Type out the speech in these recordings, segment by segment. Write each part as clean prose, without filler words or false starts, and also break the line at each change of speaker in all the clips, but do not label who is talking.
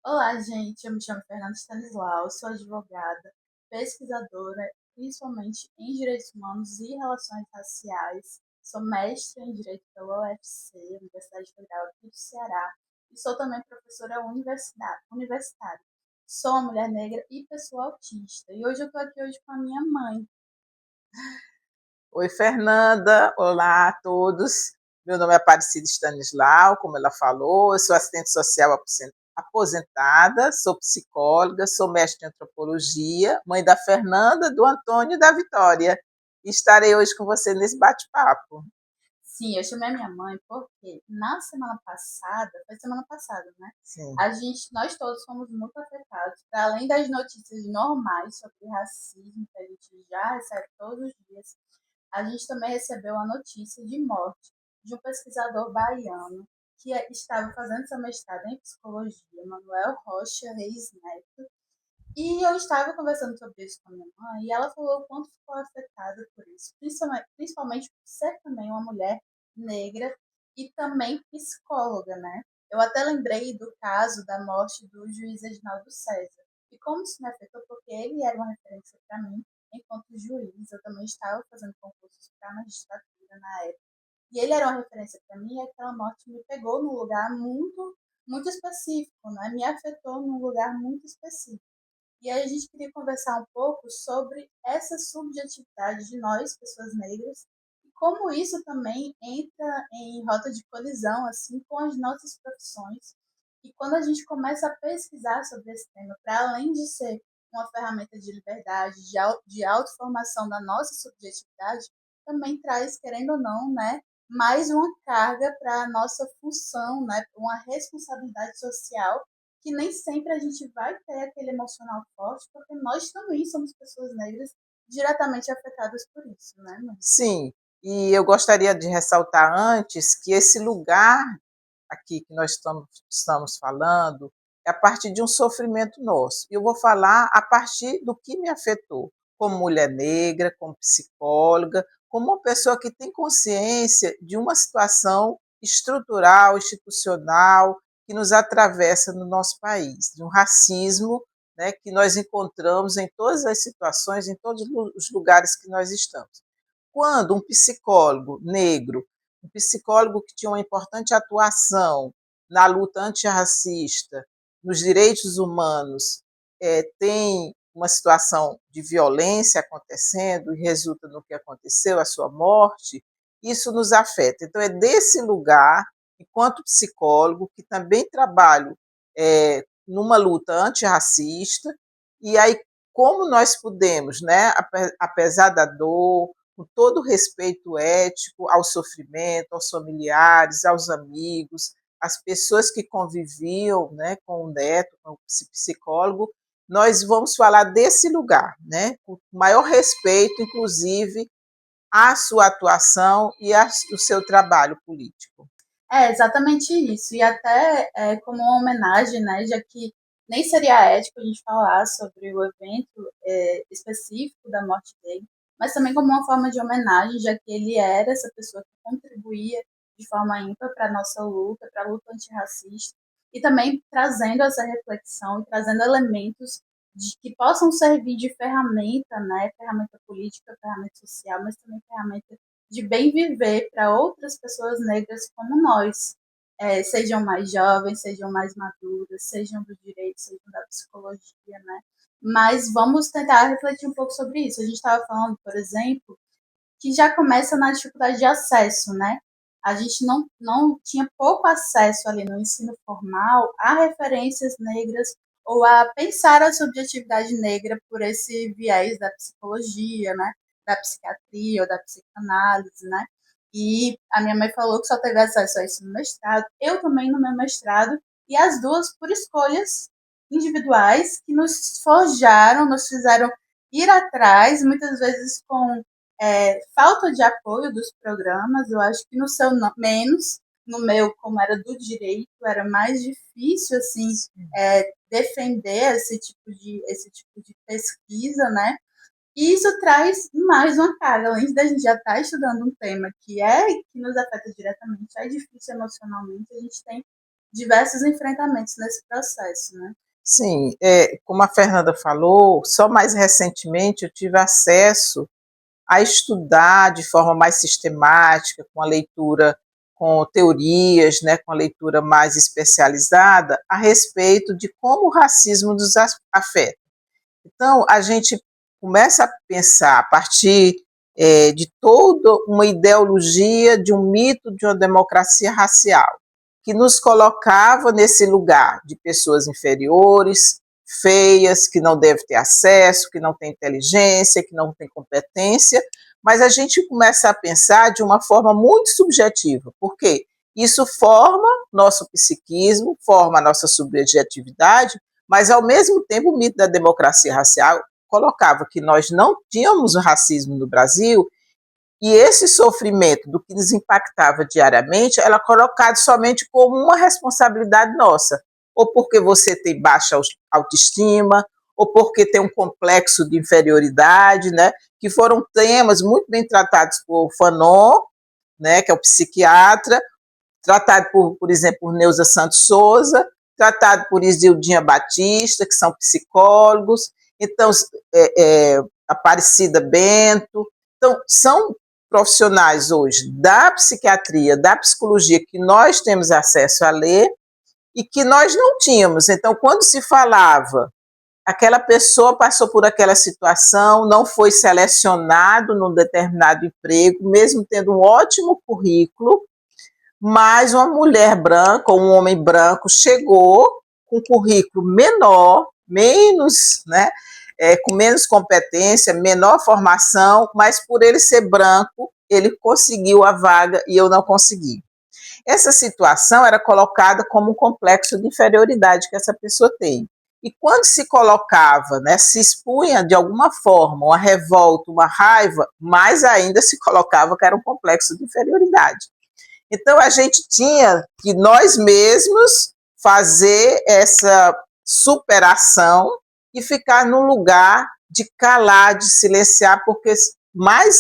Olá, gente. Eu me chamo Fernanda Stanislau, sou advogada, pesquisadora, principalmente em direitos humanos e relações raciais. Sou mestre em direito pela UFC, Universidade Federal aqui do Ceará, e sou também professora universitária. Sou uma mulher negra e pessoa autista. E hoje eu estou aqui hoje com a minha mãe.
Oi, Fernanda. Olá a todos. Meu nome é Aparecida Stanislau, como ela falou. Eu sou assistente social aposentada, sou psicóloga, sou mestre em antropologia, mãe da Fernanda, do Antônio e da Vitória. E estarei hoje com você nesse bate-papo.
Sim, eu chamei a minha mãe porque na semana passada, foi semana passada, né?
Sim.
Nós todos fomos muito afetados, para além das notícias normais sobre racismo que a gente já recebe todos os dias, a gente também recebeu a notícia de morte de um pesquisador baiano que estava fazendo seu mestrado em psicologia, Manuel Rocha Reis Neto, e eu estava conversando sobre isso com a minha mãe e ela falou o quanto ficou afetada por isso, principalmente por ser também uma mulher negra e também psicóloga, né? Eu até lembrei do caso da morte do juiz Edinaldo César e como isso me afetou porque ele era uma referência para mim enquanto juiz. Eu também estava fazendo concursos para a magistratura na época e ele era uma referência para mim e aquela morte me pegou num lugar muito específico, né? Me afetou num lugar muito específico. E aí a gente queria conversar um pouco sobre essa subjetividade de nós, pessoas negras, e como isso também entra em rota de colisão assim com as nossas profissões. E quando a gente começa a pesquisar sobre esse tema, para além de ser uma ferramenta de liberdade, de autoformação da nossa subjetividade, também traz, querendo ou não, né, mais uma carga para a nossa função, né, uma responsabilidade social que nem sempre a gente vai ter aquele emocional forte, porque nós também somos pessoas negras diretamente afetadas por isso, né, mãe?
Sim, e eu gostaria de ressaltar antes que esse lugar aqui que nós estamos falando é a partir de um sofrimento nosso. Eu vou falar a partir do que me afetou, como mulher negra, como psicóloga, como uma pessoa que tem consciência de uma situação estrutural, institucional, que nos atravessa no nosso país, de um racismo, né, que nós encontramos em todas as situações, em todos os lugares que nós estamos. Quando um psicólogo negro, um psicólogo que tinha uma importante atuação na luta antirracista, nos direitos humanos, tem uma situação de violência acontecendo e resulta no que aconteceu, a sua morte, isso nos afeta. Então, é desse lugar, enquanto psicólogo, que também trabalho numa luta antirracista, e aí como nós podemos, né, apesar da dor, com todo o respeito ético ao sofrimento, aos familiares, aos amigos, às pessoas que conviviam, né, com o neto, com o psicólogo, nós vamos falar desse lugar, né, com maior respeito, inclusive, à sua atuação e ao seu trabalho político.
É exatamente isso. E até como uma homenagem, né, já que nem seria ético a gente falar sobre o evento específico da morte dele, mas também como uma forma de homenagem, já que ele era essa pessoa que contribuía de forma ímpar para a nossa luta, para a luta antirracista, e também trazendo essa reflexão e trazendo elementos que possam servir de ferramenta, né, ferramenta política, ferramenta social, mas também ferramenta de bem viver para outras pessoas negras como nós, sejam mais jovens, sejam mais maduras, sejam do direito, sejam da psicologia, né? Mas vamos tentar refletir um pouco sobre isso. A gente estava falando, por exemplo, que já começa na dificuldade de acesso, né? A gente não tinha pouco acesso ali no ensino formal a referências negras ou a pensar a subjetividade negra por esse viés da psicologia, né? Da psiquiatria ou da psicanálise, né? E a minha mãe falou que só teve acesso a isso no mestrado, eu também no meu mestrado, e as duas por escolhas individuais que nos forjaram, nos fizeram ir atrás, muitas vezes com falta de apoio dos programas. Eu acho que no seu menos, no meu, como era do direito, era mais difícil assim defender esse tipo de pesquisa, né? E isso traz mais uma carga, além da gente já estar estudando um tema que nos afeta diretamente, é difícil emocionalmente, a gente tem diversos enfrentamentos nesse processo, né?
Sim, como a Fernanda falou, só mais recentemente eu tive acesso a estudar de forma mais sistemática, com a leitura, com teorias, né, com a leitura mais especializada, a respeito de como o racismo nos afeta. Então, a gente começa a pensar a partir de toda uma ideologia, de um mito de uma democracia racial, que nos colocava nesse lugar de pessoas inferiores, feias, que não devem ter acesso, que não têm inteligência, que não têm competência, mas a gente começa a pensar de uma forma muito subjetiva. Por quê? Isso forma nosso psiquismo, forma a nossa subjetividade, mas, ao mesmo tempo, o mito da democracia racial colocava que nós não tínhamos o racismo no Brasil e esse sofrimento do que nos impactava diariamente era colocado somente como uma responsabilidade nossa, ou porque você tem baixa autoestima, ou porque tem um complexo de inferioridade, né, que foram temas muito bem tratados por Fanon, né, que é o psiquiatra, tratado por exemplo, por Neuza Santos Souza, tratado por Isildinha Batista, que são psicólogos, então, Aparecida Bento. Então, são profissionais hoje da psiquiatria, da psicologia, que nós temos acesso a ler e que nós não tínhamos. Então, quando se falava, aquela pessoa passou por aquela situação, não foi selecionado num determinado emprego, mesmo tendo um ótimo currículo, mas uma mulher branca ou um homem branco chegou com um currículo menor, menos, né, com menos competência, menor formação, mas por ele ser branco, ele conseguiu a vaga e eu não consegui. Essa situação era colocada como um complexo de inferioridade que essa pessoa tem. E quando se colocava, né, se expunha de alguma forma uma revolta, uma raiva, mais ainda se colocava que era um complexo de inferioridade. Então, a gente tinha que nós mesmos fazer essa superação e ficar num lugar de calar, de silenciar, porque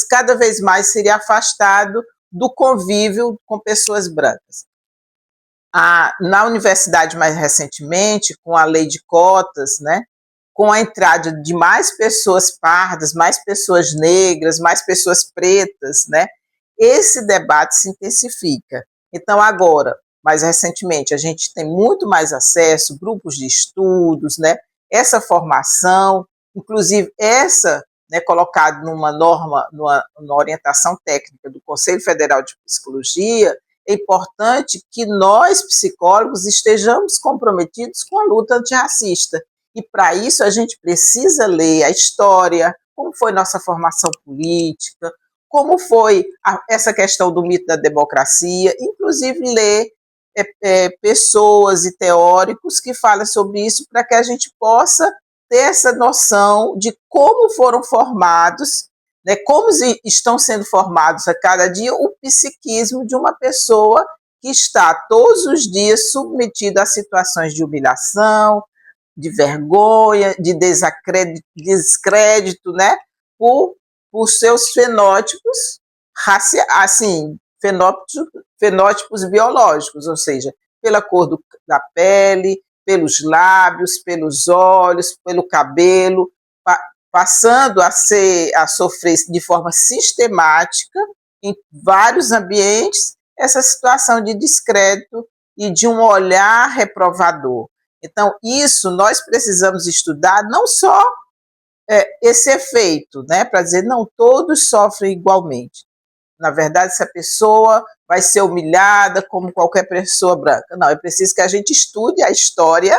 cada vez mais seria afastado do convívio com pessoas brancas. Na universidade, mais recentemente, com a lei de cotas, né, com a entrada de mais pessoas pardas, mais pessoas negras, mais pessoas pretas, né, esse debate se intensifica. Então, agora, mais recentemente, a gente tem muito mais acesso, grupos de estudos, né, essa formação, inclusive essa, né, colocada numa norma, numa orientação técnica do Conselho Federal de Psicologia, é importante que nós, psicólogos, estejamos comprometidos com a luta antirracista. E, para isso, a gente precisa ler a história, como foi nossa formação política, como foi essa questão do mito da democracia, inclusive ler pessoas e teóricos que falam sobre isso, para que a gente possa ter essa noção de como foram formados, né, como estão sendo formados a cada dia o psiquismo de uma pessoa que está todos os dias submetida a situações de humilhação, de vergonha, de descrédito, né, por seus fenótipos, assim, fenótipos biológicos, ou seja, pela cor da pele, pelos lábios, pelos olhos, pelo cabelo, passando a sofrer de forma sistemática, em vários ambientes, essa situação de descrédito e de um olhar reprovador. Então, isso nós precisamos estudar, não só esse efeito, né, para dizer, não, todos sofrem igualmente. Na verdade, essa pessoa vai ser humilhada como qualquer pessoa branca. Não, é preciso que a gente estude a história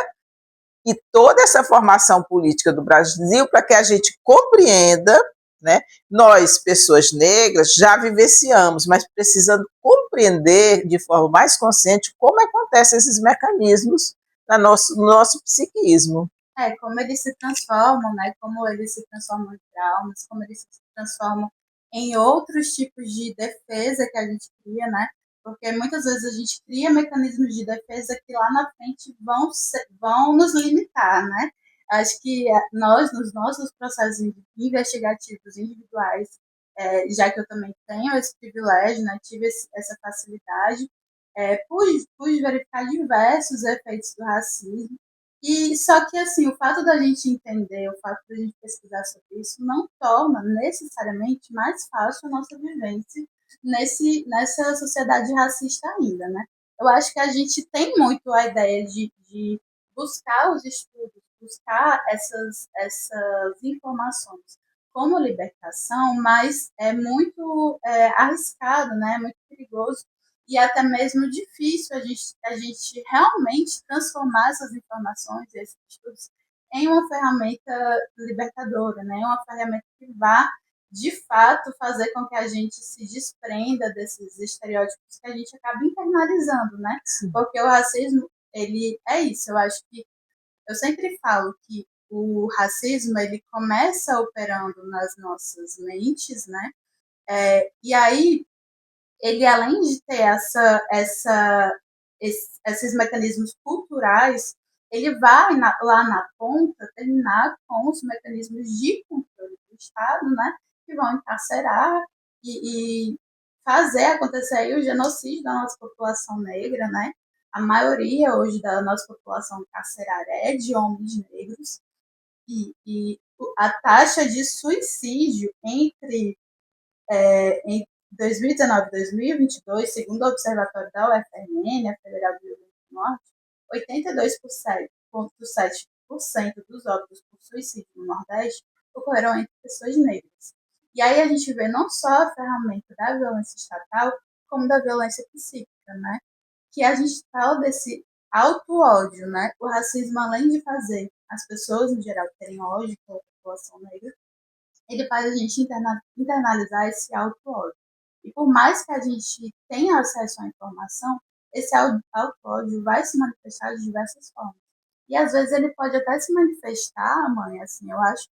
e toda essa formação política do Brasil para que a gente compreenda, né? Nós, pessoas negras, já vivenciamos, mas precisando compreender de forma mais consciente como acontecem esses mecanismos no nosso psiquismo.
Como eles se transformam, né? Como eles se transformam em traumas, como eles se transformam em outros tipos de defesa que a gente cria, né? Porque muitas vezes a gente cria mecanismos de defesa que lá na frente vão nos limitar, né? Acho que nós, nos nossos processos investigativos individuais, já que eu também tenho esse privilégio, né? Tive essa facilidade, pude verificar diversos efeitos do racismo. E só que assim, o fato da gente entender, o fato da gente pesquisar sobre isso, não torna necessariamente mais fácil a nossa vivência nessa sociedade racista ainda, né? Eu acho que a gente tem muito a ideia de buscar os estudos, buscar essas informações como libertação, mas é muito arriscado, né? É muito perigoso e até mesmo difícil a gente realmente transformar essas informações, esses estudos, em uma ferramenta libertadora, né? Uma ferramenta que vá, de fato, fazer com que a gente se desprenda desses estereótipos que a gente acaba internalizando, né? Porque o racismo, ele é isso. Eu acho que, eu sempre falo que o racismo, ele começa operando nas nossas mentes, né? E aí, ele, além de ter esses mecanismos culturais, ele vai lá na ponta terminar com os mecanismos de controle do Estado, né, que vão encarcerar e fazer acontecer aí o genocídio da nossa população negra, né? A maioria hoje da nossa população carcerária é de homens negros e a taxa de suicídio em 2019 e 2022, segundo o Observatório da UFRN, a Federal do Rio Grande do Norte, 82,7% dos óbitos por suicídio no Nordeste ocorreram entre pessoas negras. E aí a gente vê não só a ferramenta da violência estatal, como da violência psíquica, né? Que a gente fala desse auto-ódio, né? O racismo, além de fazer as pessoas, no geral, terem ódio pela população negra, ele faz a gente internalizar esse auto-ódio. E por mais que a gente tenha acesso à informação, esse auto-ódio vai se manifestar de diversas formas. E às vezes ele pode até se manifestar, mãe, assim, eu acho,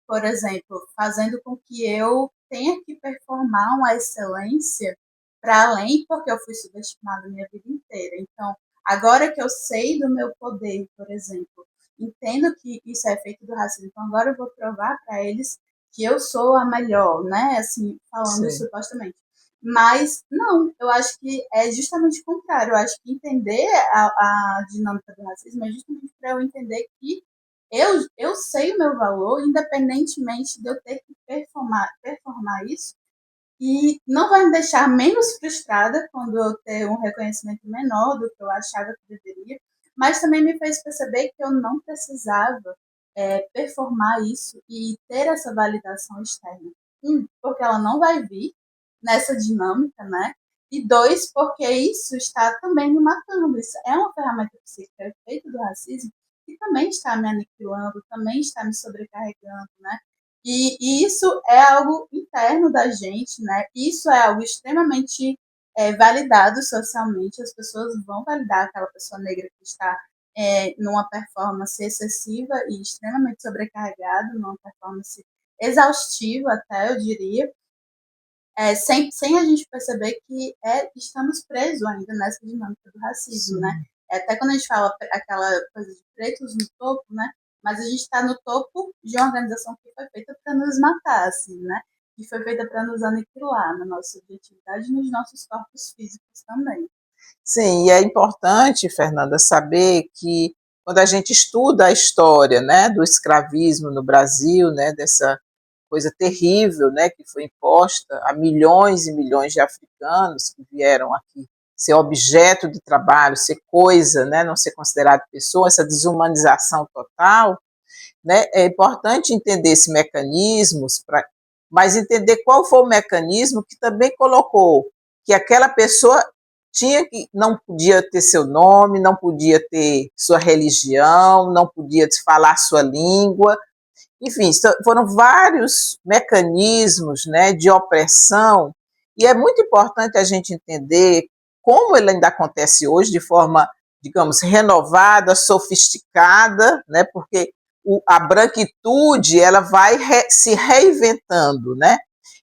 por exemplo, fazendo com que eu tenha que performar uma excelência para além, porque eu fui subestimada a minha vida inteira. Então, agora que eu sei do meu poder, por exemplo, entendo que isso é efeito do racismo, então agora eu vou provar para eles que eu sou a melhor, né? Assim, falando
Sim.
supostamente. Mas, não, eu acho que é justamente o contrário. Eu acho que entender a dinâmica do racismo é justamente para eu entender que eu sei o meu valor, independentemente de eu ter que performar isso, e não vai me deixar menos frustrada quando eu ter um reconhecimento menor do que eu achava que deveria, mas também me fez perceber que eu não precisava performar isso e ter essa validação externa. Porque ela não vai vir nessa dinâmica, né? E dois, porque isso está também me matando. Isso é uma ferramenta psíquica, efeito do racismo, que também está me aniquilando, também está me sobrecarregando, né? E isso é algo interno da gente, né? Isso é algo extremamente validado socialmente. As pessoas vão validar aquela pessoa negra que está numa performance excessiva e extremamente sobrecarregada, numa performance exaustiva, até eu diria, sem a gente perceber que estamos presos ainda nessa dinâmica do racismo,
Sim.
né? Até quando a gente fala aquela coisa de pretos no topo, né? Mas a gente está no topo de uma organização que foi feita para nos matar, assim, né? Que foi feita para nos aniquilar na nossa subjetividade e nos nossos corpos físicos também.
Sim, e é importante, Fernanda, saber que quando a gente estuda a história, né, do escravismo no Brasil, né, dessa coisa terrível, né, que foi imposta a milhões e milhões de africanos que vieram aqui ser objeto de trabalho, ser coisa, né, não ser considerado pessoa, essa desumanização total, né, é importante entender esse mecanismos, mas entender qual foi o mecanismo que também colocou que aquela pessoa não podia ter seu nome, não podia ter sua religião, não podia falar sua língua. Enfim, foram vários mecanismos, né, de opressão, e é muito importante a gente entender como ele ainda acontece hoje de forma, digamos, renovada, sofisticada, né, porque a branquitude ela vai se reinventando, né?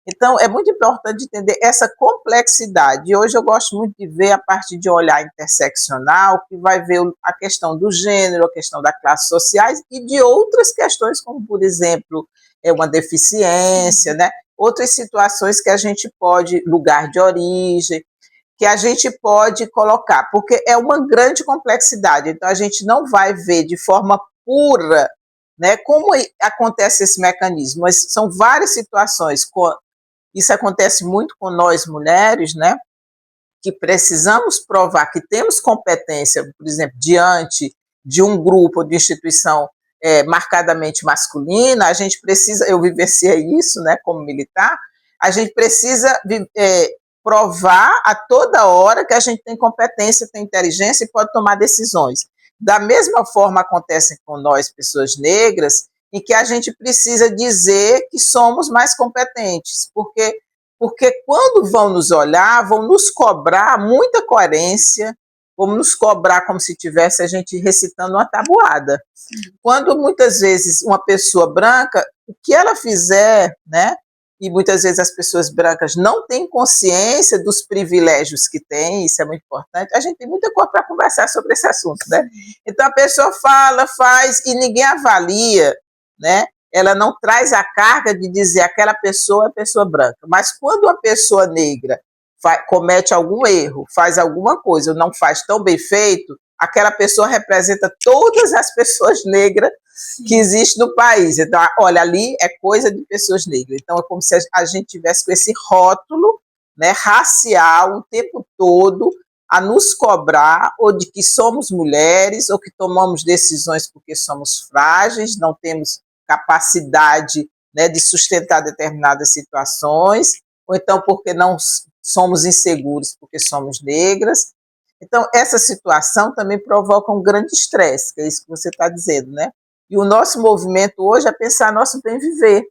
Então, é muito importante entender essa complexidade. E hoje eu gosto muito de ver a partir de um olhar interseccional, que vai ver a questão do gênero, a questão das classes sociais e de outras questões, como, por exemplo, uma deficiência, né? Outras situações que a gente pode, lugar de origem. que a gente pode colocar, porque é uma grande complexidade, então a gente não vai ver de forma pura, né, como acontece esse mecanismo, mas são várias situações, isso acontece muito com nós mulheres, né, que precisamos provar que temos competência, por exemplo, diante de um grupo ou de instituição marcadamente masculina, a gente precisa, eu vivenciei isso, né, como militar, a gente precisa provar a toda hora que a gente tem competência, tem inteligência e pode tomar decisões. Da mesma forma acontece com nós, pessoas negras, em que a gente precisa dizer que somos mais competentes, porque quando vão nos olhar, vão nos cobrar muita coerência, vão nos cobrar como se tivesse a gente recitando uma tabuada. Quando muitas vezes uma pessoa branca, o que ela fizer, né? E muitas vezes as pessoas brancas não têm consciência dos privilégios que têm, isso é muito importante. A gente tem muita coisa para conversar sobre esse assunto, né? Então a pessoa fala, faz e ninguém avalia, né? Ela não traz a carga de dizer aquela pessoa é pessoa branca. Mas quando uma pessoa negra comete algum erro, faz alguma coisa, ou não faz tão bem feito, aquela pessoa representa todas as pessoas negras que existem no país. Então, olha, ali é coisa de pessoas negras. Então, é como se a gente tivesse com esse rótulo, né, racial o tempo todo a nos cobrar ou de que somos mulheres ou que tomamos decisões porque somos frágeis, não temos capacidade, né, de sustentar determinadas situações, ou então porque não somos inseguros porque somos negras. Então, essa situação também provoca um grande estresse, que é isso que você está dizendo, né? E o nosso movimento hoje é pensar nosso bem viver,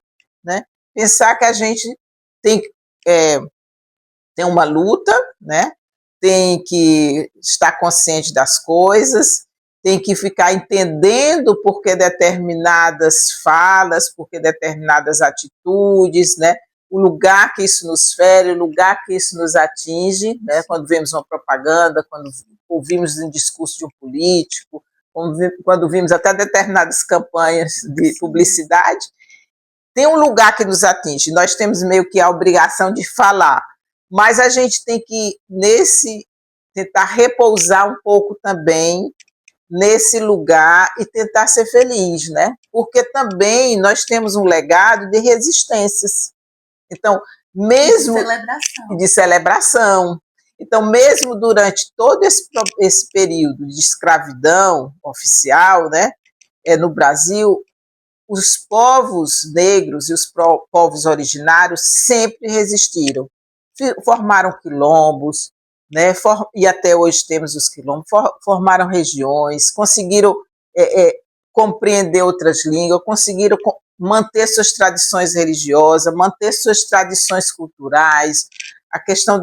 né? Pensar que a gente tem, tem uma luta, né? Tem que estar consciente das coisas, tem que ficar entendendo por que determinadas falas, por que determinadas atitudes, né? O lugar que isso nos fere, o lugar que isso nos atinge, né? Quando vemos uma propaganda, quando ouvimos um discurso de um político, quando vimos até determinadas campanhas de publicidade, tem um lugar que nos atinge, nós temos meio que a obrigação de falar, mas a gente tem que, tentar repousar um pouco também nesse lugar e tentar ser feliz, né? Porque também nós temos um legado de resistências. Então, mesmo de celebração. Então, mesmo durante todo esse período de escravidão oficial, né, no Brasil, os povos negros e os povos originários sempre resistiram. Formaram quilombos, né, e até hoje temos os quilombos, formaram regiões, conseguiram compreender outras línguas, conseguiram manter suas tradições religiosas, manter suas tradições culturais, a questão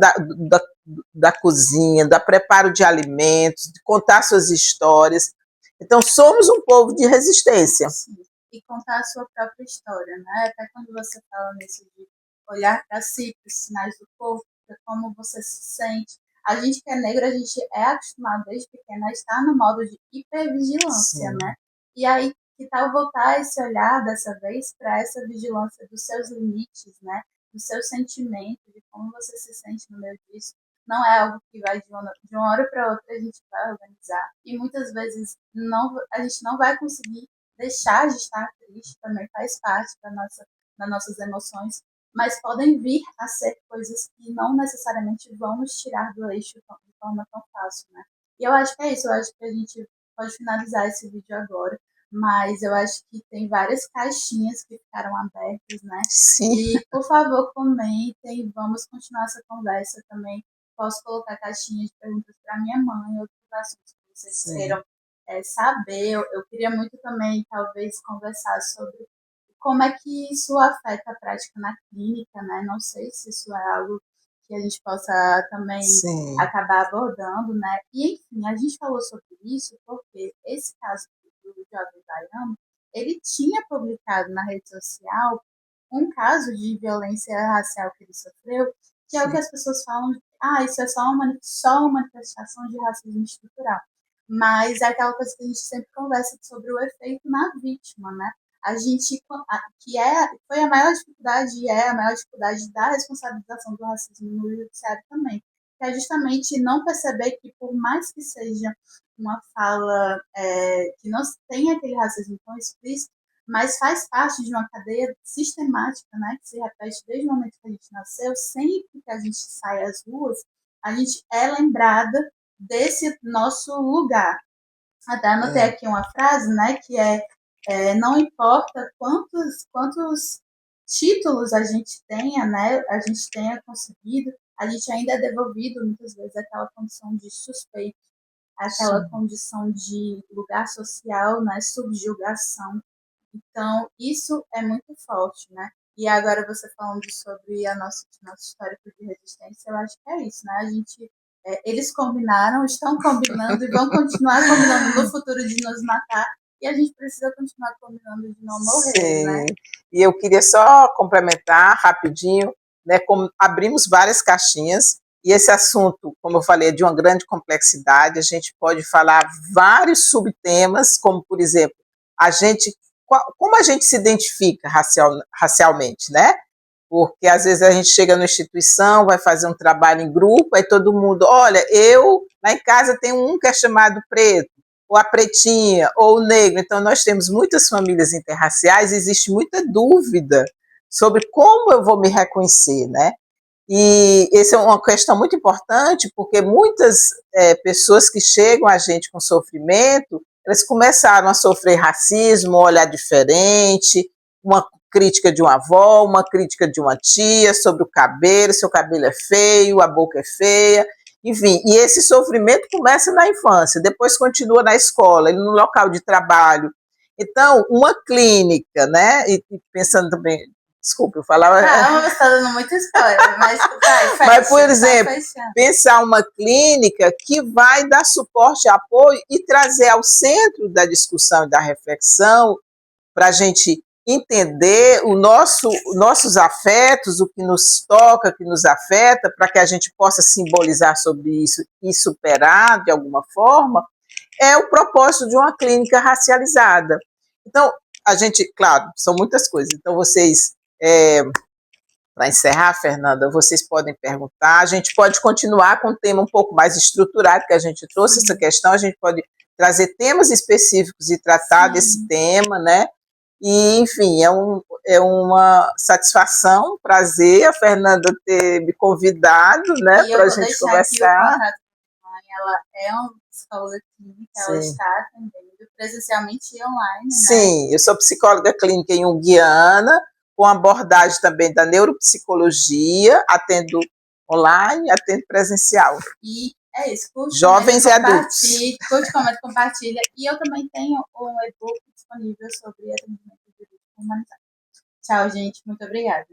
da cozinha, do preparo de alimentos, de contar suas histórias. Então, somos um povo de resistência.
Sim. E contar a sua própria história, né? Até quando você fala nisso de olhar para si, para os sinais do corpo, para como você se sente. A gente que é negra, a gente é acostumado desde pequena a estar no modo de hipervigilância, sim, né? E aí, que tal voltar esse olhar dessa vez para essa vigilância dos seus limites, né? Dos seus sentimentos, de como você se sente no meio disso. Não é algo que vai de uma hora para outra a gente vai organizar. E muitas vezes a gente não vai conseguir deixar de estar triste, também faz parte das nossas emoções, mas podem vir a ser coisas que não necessariamente vão nos tirar do eixo de forma tão fácil, né? E eu acho que é isso, eu acho que a gente pode finalizar esse vídeo agora, mas eu acho que tem várias caixinhas que ficaram abertas, né?
Sim.
E, por favor, comentem, vamos continuar essa conversa também. Posso colocar caixinhas de perguntas para minha mãe, outros assuntos que vocês queiram saber. Eu queria muito também, talvez, conversar sobre como é que isso afeta a prática na clínica, né? Não sei se isso é algo que a gente possa também acabar abordando, né? E, enfim, a gente falou sobre isso porque esse caso do jovem baiano, ele tinha publicado na rede social um caso de violência racial que ele sofreu, que é o que as pessoas falam, isso é só uma manifestação de racismo estrutural. Mas é aquela coisa que a gente sempre conversa sobre o efeito na vítima, né? A gente, foi a maior dificuldade e é a maior dificuldade da responsabilização do racismo no judiciário também. que é justamente não perceber que, por mais que seja uma fala que não tenha aquele racismo tão explícito, mas faz parte de uma cadeia sistemática, né, que se repete desde o momento que a gente nasceu, sempre que a gente sai às ruas, a gente é lembrada desse nosso lugar. Até anotei aqui uma frase, né, que não importa quantos títulos a gente tenha, né, a gente tenha conseguido, a gente ainda é devolvido muitas vezes aquela condição de suspeito, aquela condição de lugar social, né, subjugação. Então, isso é muito forte, né? E agora você falando sobre nosso histórico de resistência, eu acho que é isso, né? A gente, eles combinaram, estão combinando e vão continuar combinando no futuro de nos matar, e a gente precisa continuar combinando de não morrer,
Sim.
né?
E eu queria só complementar rapidinho, né? Como abrimos várias caixinhas, e esse assunto, como eu falei, é de uma grande complexidade, a gente pode falar vários subtemas, como, por exemplo, como a gente se identifica racialmente, né? Porque às vezes a gente chega na instituição, vai fazer um trabalho em grupo, aí todo mundo, olha, eu lá em casa tenho um que é chamado preto, ou a pretinha, ou o negro. Então nós temos muitas famílias interraciais, existe muita dúvida sobre como eu vou me reconhecer, né? E essa é uma questão muito importante, porque muitas pessoas que chegam a gente com sofrimento, elas começaram a sofrer racismo, um olhar diferente, uma crítica de uma avó, uma crítica de uma tia sobre o cabelo, seu cabelo é feio, a boca é feia, enfim, e esse sofrimento começa na infância, depois continua na escola, no local de trabalho. Então, uma clínica, né, e pensando também, desculpa, eu falava...
Não, você está dando muito spoiler, mas
mas, por exemplo, pensar uma clínica que vai dar suporte, apoio e trazer ao centro da discussão e da reflexão para a gente entender nossos afetos, o que nos toca, o que nos afeta, para que a gente possa simbolizar sobre isso e superar de alguma forma, é o propósito de uma clínica racializada. Então, a gente, claro, são muitas coisas, então vocês... para encerrar, Fernanda, vocês podem perguntar. A gente pode continuar com um tema um pouco mais estruturado, que a gente trouxe essa questão, a gente pode trazer temas específicos e tratar desse tema, né? E, enfim, é uma satisfação, um prazer a Fernanda ter me convidado, né, para a gente conversar.
Ela é uma psicóloga clínica, ela está atendendo presencialmente e online, né?
Sim, eu sou psicóloga clínica junguiana, com abordagem também da neuropsicologia, atendo online, atendo presencial.
E é isso, curte,
jovens e adultos.
Curte, comenta, compartilha. E eu também tenho um e-book disponível sobre atendimento de grupo humanizado. Tchau, gente. Muito obrigada.